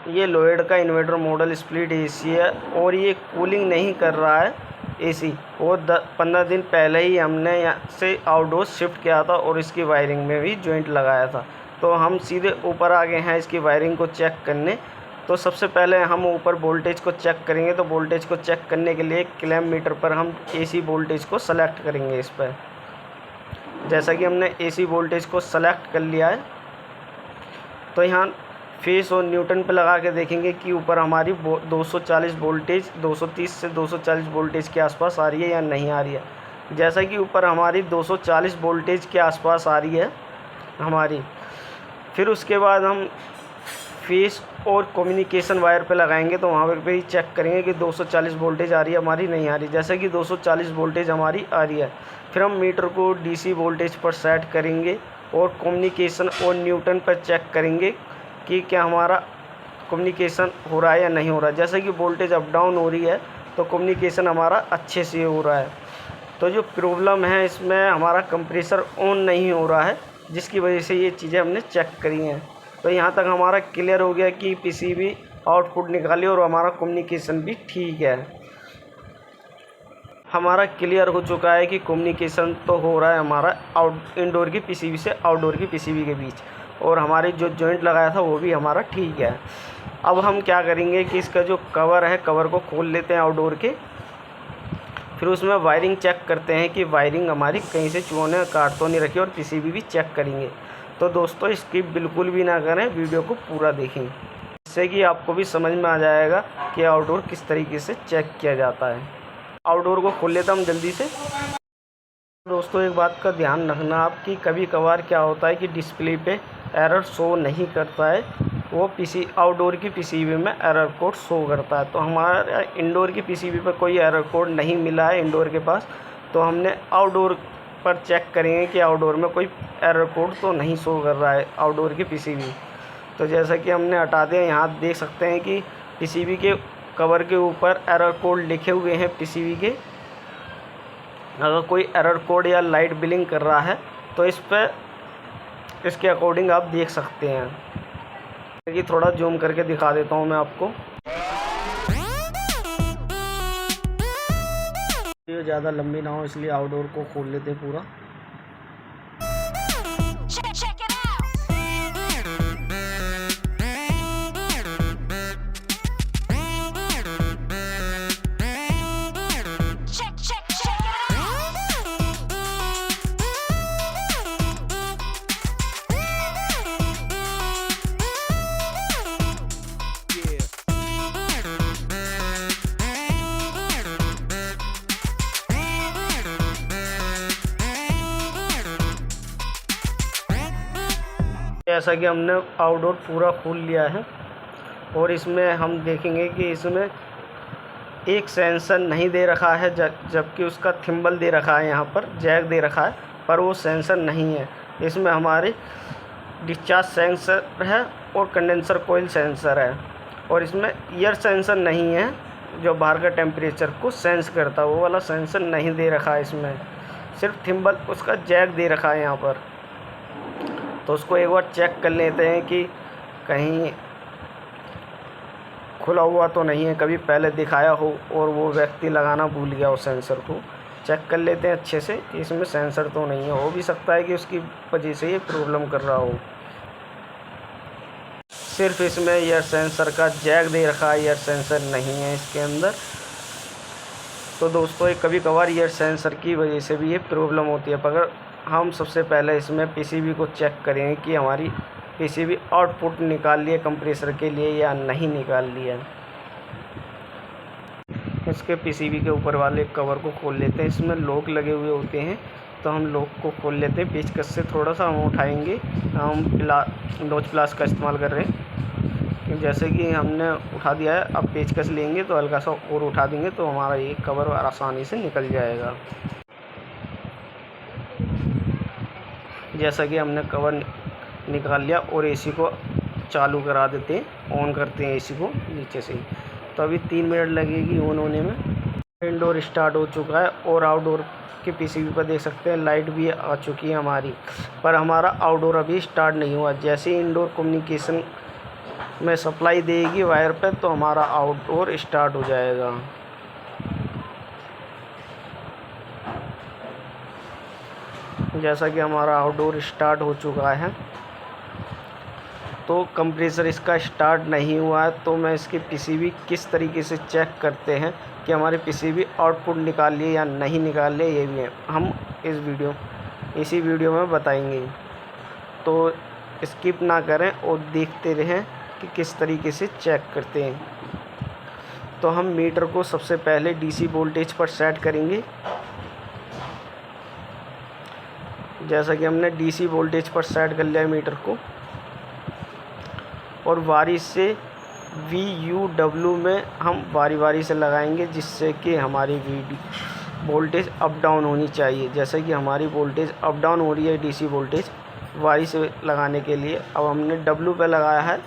ये लोएड का inverter model split AC है और ये कूलिंग नहीं कर रहा है एसी। वो 15 दिन पहले ही हमने यहाँ से आउटडोर शिफ्ट किया था और इसकी वायरिंग में भी जॉइंट लगाया था। तो हम सीधे ऊपर आ गए हैं इसकी वायरिंग को चेक करने। तो सबसे पहले हम ऊपर वोल्टेज को चेक करेंगे। तो वोल्टेज को चेक करने के लिए क्लैम्प मीटर पर हम एसी वोल्टेज को सेलेक्ट करेंगे। इस पर जैसा कि हमने एसी वोल्टेज को सेलेक्ट कर लिया है, तो यहाँ फेस और न्यूटन पे लगा के देखेंगे कि ऊपर हमारी 240 वोल्टेज 230 से 240 वोल्टेज के आसपास आ रही है या नहीं आ रही है। जैसा कि ऊपर हमारी 240 वोल्टेज के आसपास आ रही है हमारी, फिर उसके बाद हम फेस और कम्युनिकेशन वायर पे लगाएंगे। तो वहाँ पे ही चेक करेंगे कि 240 वोल्टेज आ रही है हमारी, नहीं आ रही। जैसे कि 240 वोल्टेज हमारी आ रही है, फिर हम मीटर को डीसी वोल्टेज पर सेट करेंगे और कम्युनिकेशन और न्यूटन पर चेक करेंगे कि क्या हमारा कम्युनिकेशन हो रहा है या नहीं हो रहा है। जैसे कि वोल्टेज अप डाउन हो रही है तो कम्युनिकेशन हमारा अच्छे से हो रहा है। तो जो प्रॉब्लम है इसमें हमारा कंप्रेसर ऑन नहीं हो रहा है, जिसकी वजह से ये चीज़ें हमने चेक करी हैं। तो यहाँ तक हमारा क्लियर हो गया कि पीसीबी आउटपुट निकाली और हमारा कम्युनिकेशन भी ठीक है। हमारा क्लियर हो चुका है कि कम्युनिकेशन तो हो रहा है हमारा इंडोर की पीसीबी से आउटडोर की पीसीबी के बीच, और हमारी जो जॉइंट लगाया था वो भी हमारा ठीक है। अब हम क्या करेंगे कि इसका जो कवर है, कवर को खोल लेते हैं आउटडोर के, फिर उसमें वायरिंग चेक करते हैं कि वायरिंग हमारी कहीं से चूहों ने काट तो नहीं रखी, और पीसीबी भी चेक करेंगे। तो दोस्तों स्किप बिल्कुल भी ना करें, वीडियो को पूरा देखें, जिससे कि आपको भी समझ में आ जाएगा कि आउटडोर किस तरीके से चेक किया जाता है। आउटडोर को खोल लेता हम जल्दी से। दोस्तों एक बात का ध्यान रखना आप कि कभी कभार क्या होता है कि डिस्प्ले पे एरर शो नहीं करता है, वो आउटडोर की पीसीबी में एरर कोड शो करता है। तो हमारा इंडोर की पीसीबी पर कोई एरर कोड नहीं मिला है इंडोर के पास, तो हमने आउटडोर पर चेक करेंगे कि आउटडोर में कोई एरर कोड तो नहीं शो कर रहा है आउटडोर की पीसीबी। तो जैसा कि हमने हटा दिया, यहाँ देख सकते हैं कि पीसीबी के कवर के ऊपर एरर कोड लिखे हुए हैं पीसीबी के। अगर कोई एरर कोड या लाइट बिलिंग कर रहा है तो इस पर इसके अकॉर्डिंग आप देख सकते हैं। कि थोड़ा जूम करके दिखा देता हूँ मैं आपको। ये ज़्यादा लंबी ना हो इसलिए आउटडोर को खोल लेते हैं पूरा। जैसा कि हमने आउटडोर पूरा खोल लिया है, और इसमें हम देखेंगे कि इसमें एक सेंसर नहीं दे रखा है, जबकि उसका थिम्बल दे रखा है, यहाँ पर जैक दे रखा है, पर वो सेंसर नहीं है। इसमें हमारे डिस्चार्ज सेंसर है और कंडेंसर कोयल सेंसर है, और इसमें एयर सेंसर नहीं है जो बाहर का टेम्परेचर को सेंस करता है, वो वाला सेंसर नहीं दे रखा है। इसमें सिर्फ थिम्बल उसका जैक दे रखा है यहाँ पर। तो उसको एक बार चेक कर लेते हैं कि कहीं खुला हुआ तो नहीं है, कभी पहले दिखाया हो और वो व्यक्ति लगाना भूल गया उस सेंसर को। चेक कर लेते हैं अच्छे से कि इसमें सेंसर तो नहीं है। हो भी सकता है कि उसकी वजह से ये प्रॉब्लम कर रहा हो। सिर्फ इसमें एयर सेंसर का जैक दे रखा है, एयर सेंसर नहीं है इसके अंदर। तो दोस्तों कभी कभार एयर सेंसर की वजह से भी ये प्रॉब्लम होती है। अगर हम सबसे पहले इसमें पीसीबी को चेक करें कि हमारी पीसीबी आउटपुट निकाल लिए कंप्रेसर के लिए या नहीं निकाल लिया। इसके पीसीबी के ऊपर वाले कवर को खोल लेते हैं। इसमें लॉक लगे हुए होते हैं, तो हम लॉक को खोल लेते हैं। पेचकस से थोड़ा सा हम उठाएंगे। हम नोच प्लास का इस्तेमाल कर रहे हैं। जैसे कि हमने उठा दिया है, अब पेचकस लेंगे तो हल्का सा और उठा देंगे तो हमारा ये कवर आसानी से निकल जाएगा। जैसा कि हमने कवर निकाल लिया और एसी को चालू करा देते हैं, ऑन करते हैं एसी को नीचे से ही। तो अभी 3 मिनट लगेगी ऑन होने में। इंडोर स्टार्ट हो चुका है और आउटडोर के पीसीबी पर देख सकते हैं लाइट भी आ चुकी है हमारी, पर हमारा आउटडोर अभी स्टार्ट नहीं हुआ। जैसे ही इंडोर कम्युनिकेशन में सप्लाई देगी वायर पे तो हमारा आउटडोर स्टार्ट हो जाएगा। जैसा कि हमारा आउटडोर स्टार्ट हो चुका है, तो कंप्रेसर इसका स्टार्ट नहीं हुआ है, तो मैं इसकी पीसीबी किस तरीके से चेक करते हैं कि हमारी पीसीबी आउटपुट निकाल लिए या नहीं निकाल लिए, ये भी है हम इसी वीडियो में बताएंगे। तो स्किप ना करें और देखते रहें कि किस तरीके से चेक करते हैं। तो हम मीटर को सबसे पहले डीसी वोल्टेज पर सेट करेंगे। जैसा कि हमने डीसी वोल्टेज पर सेट कर लिया मीटर को, और बारी से VUW में हम बारी से लगाएंगे, जिससे कि हमारी वोल्टेज अप डाउन होनी चाहिए। जैसे कि हमारी वोल्टेज अप डाउन हो रही है डीसी वोल्टेज, बारी से लगाने के लिए अब हमने W पे लगाया है,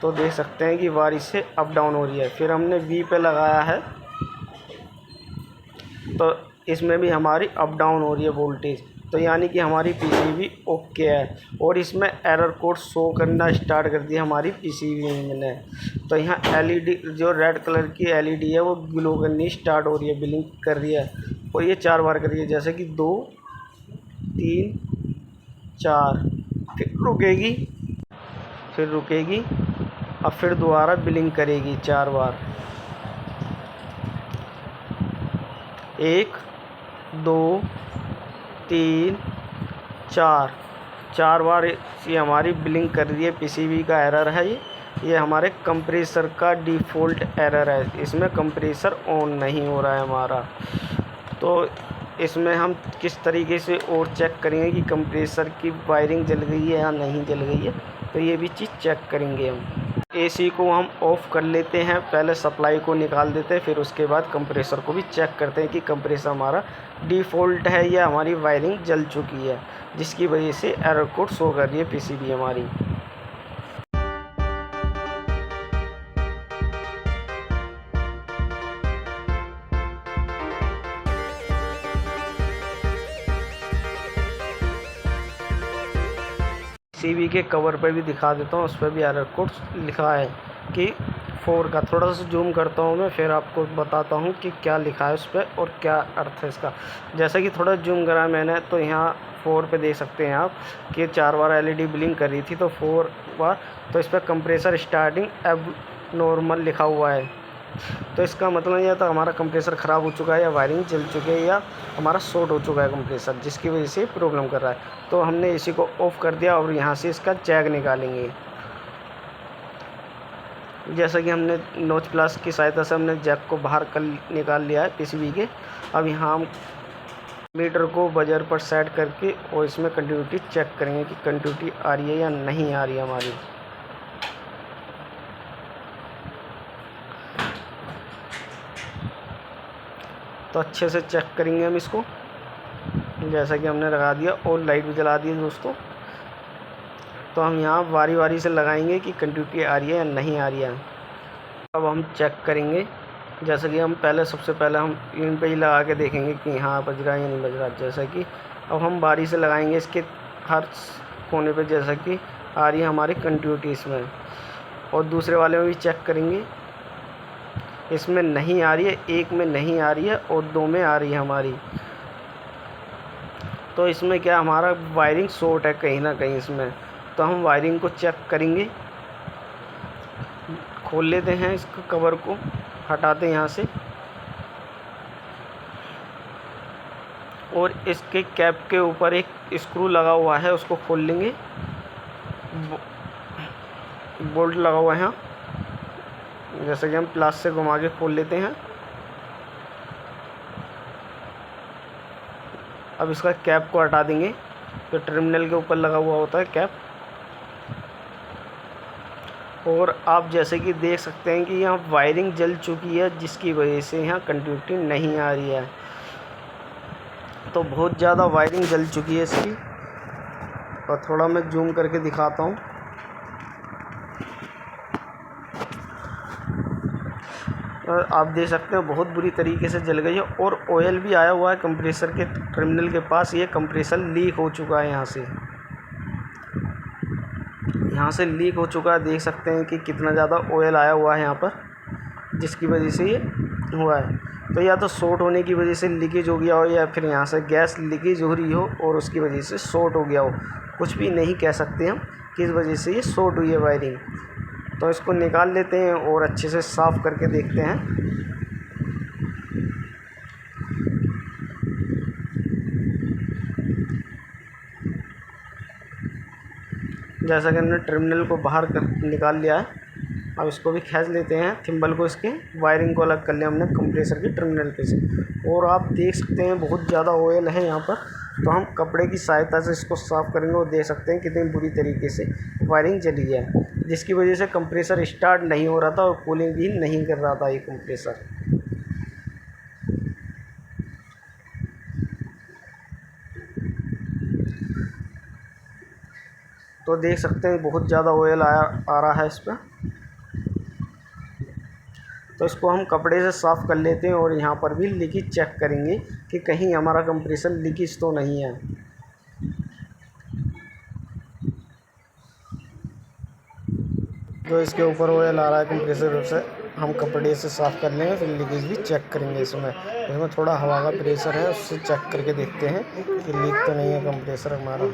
तो देख सकते हैं कि बारी से अप डाउन हो रही है। फिर हमने V पे लगाया है, तो इसमें भी हमारी अप डाउन हो रही है वोल्टेज, तो यानी कि हमारी पीसीबी ओके है। और इसमें एरर कोड शो करना स्टार्ट कर दिया हमारी पीसीबी ने। तो यहाँ LED जो रेड कलर की LED है वो ग्लो करनी स्टार्ट हो रही है, ब्लिंक कर रही है, और ये 4 बार कर रही है, जैसे कि 2 3 4, फिर रुकेगी और फिर दोबारा ब्लिंक करेगी 4 बार। 1 2 3 4 बार ये हमारी ब्लिंक कर रही है। पीसीबी का एरर है ये हमारे कंप्रेसर का डिफ़ॉल्ट एरर है, इसमें कंप्रेसर ऑन नहीं हो रहा है हमारा। तो इसमें हम किस तरीके से और चेक करेंगे कि कंप्रेसर की वायरिंग जल गई है या नहीं जल गई है, तो ये भी चीज़ चेक करेंगे हम। एसी को हम ऑफ़ कर लेते हैं, पहले सप्लाई को निकाल देते हैं, फिर उसके बाद कंप्रेसर को भी चेक करते हैं कि कंप्रेसर हमारा डिफ़ॉल्ट है या हमारी वायरिंग जल चुकी है, जिसकी वजह से एरर कोड शो कर रही है पीसीबी हमारी। पीसीबी के कवर पे भी दिखा देता हूँ, उस पर भी एरर कोड लिखा है कि 4 का। थोड़ा सा जूम करता हूँ मैं, फिर आपको बताता हूँ कि क्या लिखा है उस पर और क्या अर्थ है इसका। जैसा कि थोड़ा जूम करा मैंने, तो यहाँ 4 पे देख सकते हैं आप कि 4 बार LED ब्लिंक कर रही थी, तो 4 बार, तो इस पर कंप्रेसर स्टार्टिंग अब नॉर्मल लिखा हुआ है। तो इसका मतलब यह था हमारा कंप्रेसर ख़राब हो चुका है या वायरिंग जल चुकी है या हमारा शॉर्ट हो चुका है कंप्रेसर, जिसकी वजह से प्रॉब्लम कर रहा है। तो हमने इसी को ऑफ़ कर दिया और यहाँ से इसका जैक निकालेंगे। जैसा कि हमने नोच प्लस की सहायता से हमने जैक को बाहर कर निकाल लिया है पीसीबी के। अब यहाँ हम मीटर को बजर पर सेट करके और इसमें कंटिन्यूटी चेक करेंगे कि कंटिन्यूटी आ रही है या नहीं आ रही है हमारी। तो अच्छे से चेक करेंगे हम इसको। जैसा कि हमने लगा दिया और लाइट भी जला दी दोस्तों। तो हम यहाँ बारी से लगाएंगे कि कंटिन्यूटी आ रही है या नहीं आ रही है। अब हम चेक करेंगे, जैसा कि हम सबसे पहले हम इन पे ही लगा के देखेंगे कि हाँ बज रहा है या नहीं बज रहा। जैसा कि अब हम बारी से लगाएंगे इसके हर कोने पे, जैसा कि आ रही है हमारी कंटिन्यूटी इसमें, और दूसरे वाले में भी चेक करेंगे। इसमें नहीं आ रही है, एक में नहीं आ रही है और 2 में आ रही है हमारी। तो इसमें क्या हमारा वायरिंग शॉर्ट है कहीं ना कहीं इसमें। तो हम वायरिंग को चेक करेंगे। खोल लेते हैं इसको, कवर को हटाते हैं यहाँ से, और इसके कैप के ऊपर एक स्क्रू लगा हुआ है, उसको खोल लेंगे। बोल्ट लगा हुआ है यहाँ, जैसे कि हम प्लास से घुमा के खोल लेते हैं। अब इसका कैप को हटा देंगे, तो टर्मिनल के ऊपर लगा हुआ होता है कैप। और आप जैसे कि देख सकते हैं कि यहाँ वायरिंग जल चुकी है, जिसकी वजह से यहाँ कंटिन्यूटी नहीं आ रही है। तो बहुत ज़्यादा वायरिंग जल चुकी है इसकी, और थोड़ा मैं जूम करके दिखाता हूँ। आप देख सकते हैं बहुत बुरी तरीके से जल गई है, और ऑयल भी आया हुआ है कंप्रेसर के टर्मिनल के पास। ये कंप्रेसर लीक हो चुका है यहाँ यहाँ से लीक हो चुका है। देख सकते हैं कि कितना ज़्यादा ऑयल आया हुआ है यहाँ पर, जिसकी वजह से ये हुआ है। तो या तो शॉर्ट होने की वजह से लीकेज हो गया हो, या फिर यहाँ से गैस लीकेज हो रही हो और उसकी वजह से शॉर्ट हो गया हो। कुछ भी नहीं कह सकते हम किस वजह से ये शॉर्ट हुई है वायरिंग। तो इसको निकाल लेते हैं और अच्छे से साफ़ करके देखते हैं। जैसा कि हमने टर्मिनल को बाहर निकाल लिया है, अब इसको भी खींच लेते हैं थिम्बल को, इसके वायरिंग को अलग कर लिया हमने कंप्रेसर की टर्मिनल पे से। और आप देख सकते हैं बहुत ज़्यादा ऑयल है यहाँ पर। तो हम कपड़े की सहायता से इसको साफ़ करेंगे और देख सकते हैं कितनी बुरी तरीके से वायरिंग जली है, जिसकी वजह से कंप्रेसर स्टार्ट नहीं हो रहा था और कूलिंग भी नहीं कर रहा था ये कंप्रेसर। तो देख सकते हैं बहुत ज़्यादा ऑयल आ रहा है इस पर। तो इसको हम कपड़े से साफ़ कर लेते हैं और यहाँ पर भी लीकेज चेक करेंगे कि कहीं हमारा कंप्रेसर लीकेज तो नहीं है। जो इसके ऊपर ऑयल आ रहा है कंप्रेसर से, हम कपड़े से साफ़ कर लेंगे, फिर लीकेज भी चेक करेंगे। इसमें थोड़ा हवा का प्रेशर है, उससे चेक करके देखते हैं कि लीक तो नहीं है कंप्रेसर हमारा।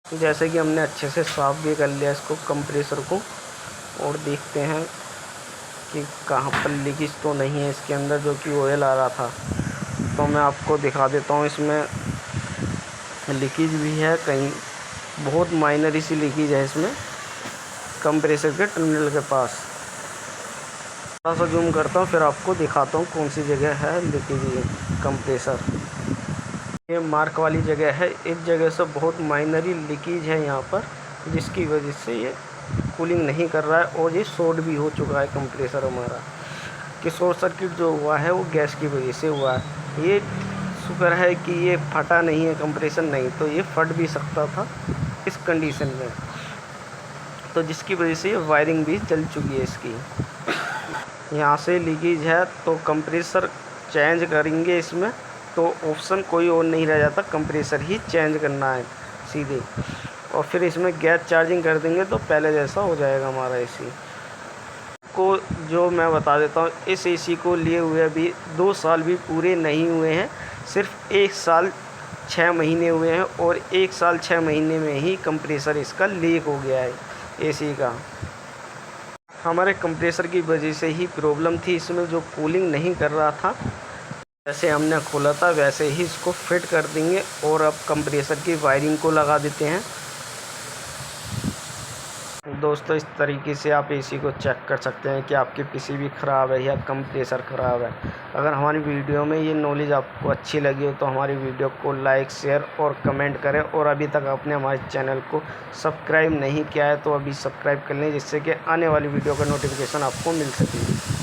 जैसे कि हमने अच्छे से साफ़ भी कर लिया इसको कंप्रेसर को, और देखते हैं कि कहाँ पर लीकेज तो नहीं है इसके अंदर, जो कि ऑयल आ रहा था। तो मैं आपको दिखा देता हूँ, इसमें लीकेज भी है कहीं, बहुत माइनर सी लीकेज है इसमें कंप्रेसर के टर्मिनल के पास। थोड़ा सा जूम करता हूँ फिर आपको दिखाता हूँ कौन सी जगह है लीकेज कंप्रेसर। ये मार्क वाली जगह है, इस जगह से बहुत माइनरी लीकेज है यहाँ पर, जिसकी वजह से ये कूलिंग नहीं कर रहा है और ये शॉर्ट भी हो चुका है कंप्रेसर हमारा। कि शॉर्ट सर्किट जो हुआ है वो गैस की वजह से हुआ है। ये शुक्र है कि ये फटा नहीं है कंप्रेसर, नहीं तो ये फट भी सकता था इस कंडीशन में। तो जिसकी वजह से ये वायरिंग भी जल चुकी है इसकी। यहाँ से लीकेज है तो कंप्रेसर चेंज करेंगे इसमें, तो ऑप्शन कोई और नहीं रह जाता, कंप्रेसर ही चेंज करना है सीधे। और फिर इसमें गैस चार्जिंग कर देंगे तो पहले जैसा हो जाएगा हमारा एसी को। जो मैं बता देता हूँ, इस एसी को लिए हुए अभी 2 साल भी पूरे नहीं हुए हैं, सिर्फ 1 साल 6 महीने हुए हैं, और 1 साल 6 महीने में ही कंप्रेसर इसका लीक हो गया है एसी का। हमारे कंप्रेसर की वजह से ही प्रॉब्लम थी इसमें, जो कूलिंग नहीं कर रहा था। जैसे हमने खोला था वैसे ही इसको फिट कर देंगे और अब कंप्रेसर की वायरिंग को लगा देते हैं। दोस्तों, इस तरीके से आप एसी को चेक कर सकते हैं कि आपकी पीसीबी ख़राब है या कंप्रेसर ख़राब है। अगर हमारी वीडियो में ये नॉलेज आपको अच्छी लगी हो तो हमारी वीडियो को लाइक, शेयर और कमेंट करें। और अभी तक आपने हमारे चैनल को सब्सक्राइब नहीं किया है तो अभी सब्सक्राइब कर लें, जिससे कि आने वाली वीडियो का नोटिफिकेशन आपको मिल सके।